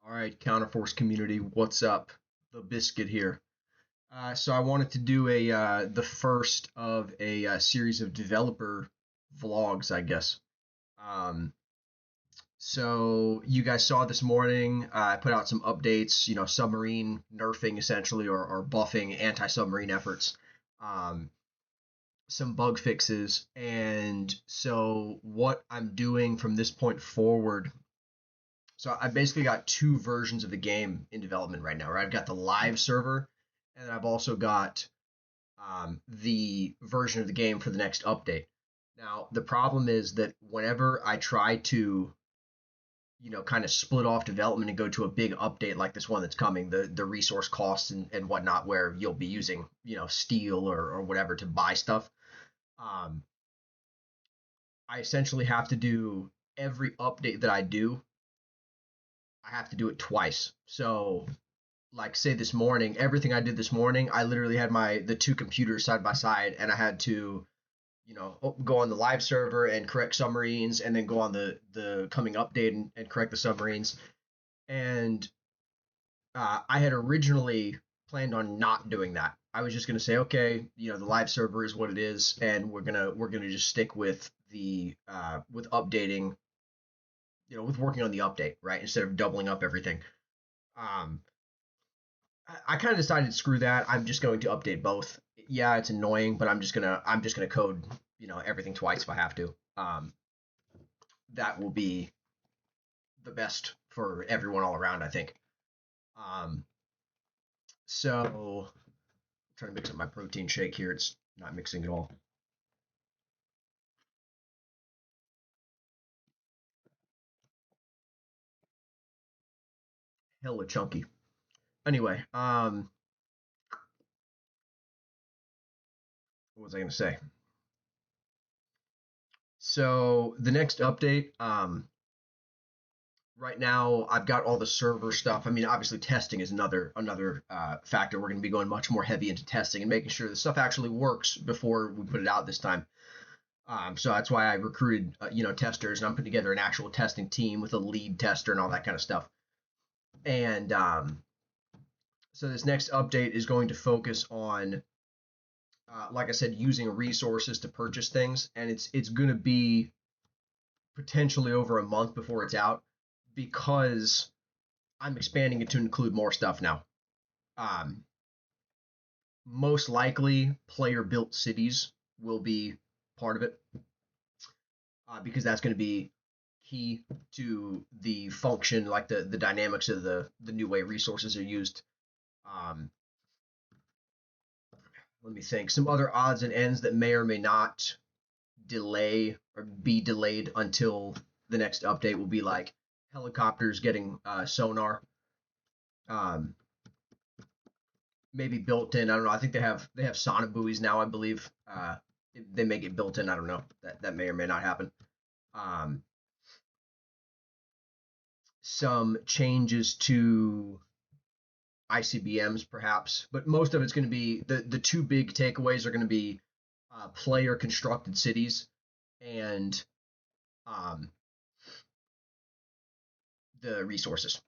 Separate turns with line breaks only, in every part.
All right, Counterforce community, what's up? The Biscuit here. So I wanted to do a the first of a series of developer vlogs, I guess. Um, so you guys saw this morning, I put out some updates, submarine nerfing essentially, or buffing anti-submarine efforts, um, some bug fixes, and so what I'm doing from this point forward. So I basically got two versions of the game in development right now. Right, I've got the live server, and I've also got the version of the game for the next update. Now the problem is that whenever I try to, kind of split off development and go to a big update like this one that's coming, the resource costs and whatnot, where you'll be using, steel or whatever to buy stuff. Um, I essentially have to do every update that I do. I have to do it twice. So like say this morning, everything I did this morning, I literally had the two computers side by side, and I had to, go on the live server and correct submarines, and then go on the coming update and correct the submarines. And I had originally planned on not doing that. I was just gonna say, okay, the live server is what it is, and we're gonna just stick with the with updating, with working on the update, right, instead of doubling up everything. Um, I kind of decided screw that. I'm just going to update both. Yeah, it's annoying, but I'm just gonna code, everything twice if I have to. That will be the best for everyone all around, I think. Um, so I'm trying to mix up my protein shake here. It's not mixing at all. Hella chunky. Anyway, what was I gonna say? So the next update, right now I've got all the server stuff. I mean, obviously testing is another factor. We're going to be going much more heavy into testing and making sure the stuff actually works before we put it out this time. So that's why I recruited testers, and I'm putting together an actual testing team with a lead tester and all that kind of stuff. And so this next update is going to focus on, like I said, using resources to purchase things, and it's going to be potentially over a month before it's out because I'm expanding it to include more stuff now. Um, Most likely, player built cities will be part of it, because that's going to be key to the function, like the dynamics of the new way resources are used. Um, Let me think. Some other odds and ends that may or may not delay or be delayed until the next update will be like helicopters getting sonar. Um, Maybe built in. I don't know. I think they have sonic buoys now. I believe they make it built in. I don't know. That may or may not happen. Um, some changes to ICBMs perhaps, but most of it's going to be the two big takeaways are going to be player constructed cities and um, the resources.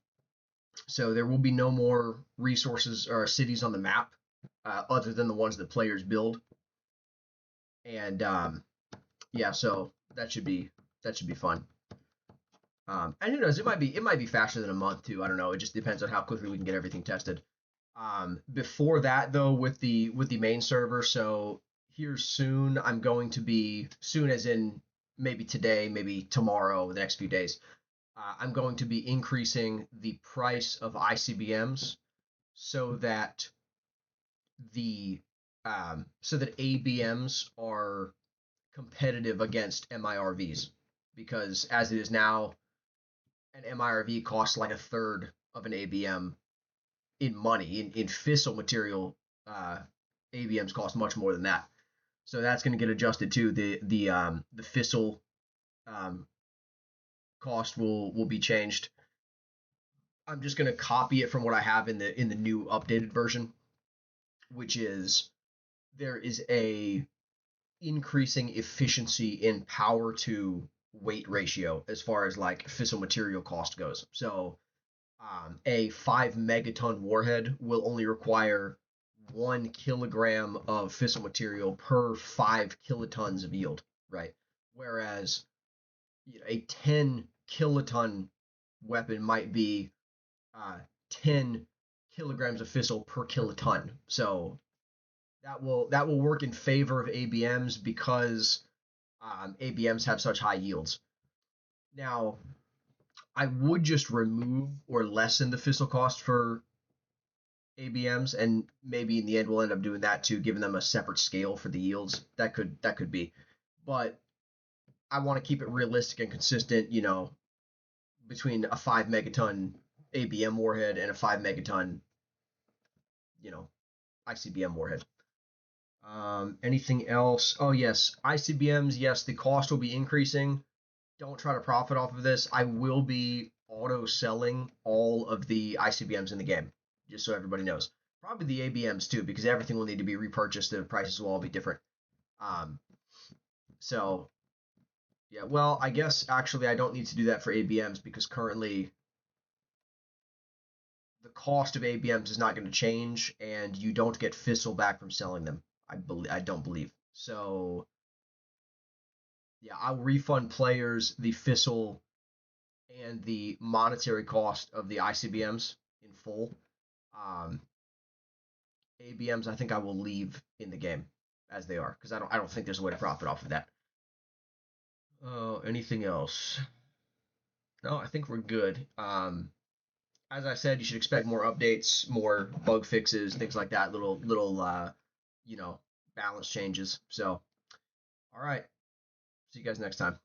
So there will be no more resources or cities on the map other than the ones that players build. And yeah, so that should be fun. And who knows? It might be faster than a month too. I don't know. It just depends on how quickly we can get everything tested. Before that though, with the main server, so here soon, I'm going to be soon, as in maybe today, maybe tomorrow, the next few days. I'm going to be increasing the price of ICBMs so that the so that ABMs are competitive against MIRVs, because as it is now, an MIRV costs like a third of an ABM in money. In fissile material, ABMs cost much more than that. So that's going to get adjusted too. The fissile um, cost will be changed. I'm just going to copy it from what I have in the new updated version, which is there is a increasing efficiency in power to weight ratio as far as like fissile material cost goes. So a 5 megaton warhead will only require 1 kilogram of fissile material per 5 kilotons of yield, right? Whereas a 10 kiloton weapon might be 10 kilograms of fissile per kiloton. So that will work in favor of ABMs because ABMs have such high yields. Now, I would just remove or lessen the fissile cost for ABMs, and maybe in the end we'll end up doing that too, giving them a separate scale for the yields. That could be, but I want to keep it realistic and consistent. Between a 5 megaton ABM warhead and a 5 megaton, you know, ICBM warhead. Anything else? Oh yes, ICBMs. Yes, the cost will be increasing. Don't try to profit off of this. I will be auto selling all of the ICBMs in the game, just so everybody knows. Probably the ABMs too, because everything will need to be repurchased. The prices will all be different. Um, so yeah, well, I guess actually I don't need to do that for ABMs because currently the cost of ABMs is not going to change, and you don't get fissile back from selling them. I don't believe. So yeah, I'll refund players the fissile and the monetary cost of the ICBMs in full. Um, ABMs, I think I will leave in the game as they are because I don't think there's a way to profit off of that. Oh, anything else? No, I think we're good. As I said, you should expect more updates, more bug fixes, things like that. Little you know balance changes. So, all right. See you guys next time.